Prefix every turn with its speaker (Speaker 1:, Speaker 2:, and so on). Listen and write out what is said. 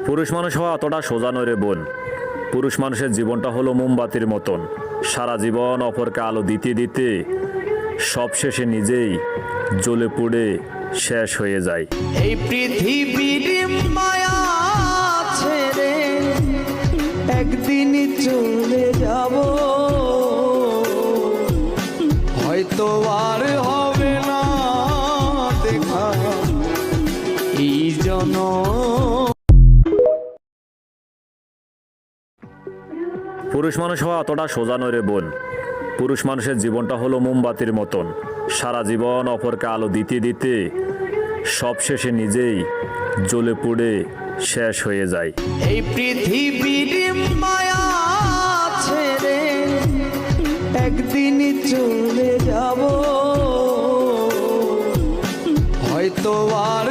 Speaker 1: পুরুষ মানুষ হওয়া অতটা সোজা নয় রে বোন। পুরুষ মানুষের জীবনটা হলো মোমবাতির মতন, সারা জীবন অপরকে আলো দিতে দিতে সবশেষে নিজেই জ্বলে পুড়ে শেষ হয়ে যায়।
Speaker 2: এই পৃথিবীর মায়া ছেড়ে একদিন চলে যাব, হয়তো আর হবে না দেখা এই জনম।
Speaker 1: পুরুষ মানুষ হওয়া অতটা সোজা নয় রে বোন। পুরুষ মানুষের জীবনটা হলো মোমবাতির মতন, সারা জীবন অপরকে আলো দিতে দিতে সবশেষে নিজেই জ্বলে পুড়ে শেষ হয়ে যায়।
Speaker 2: এই পৃথিবীর মায়া ছেড়ে একদিন চলে যাব, হয়তো আর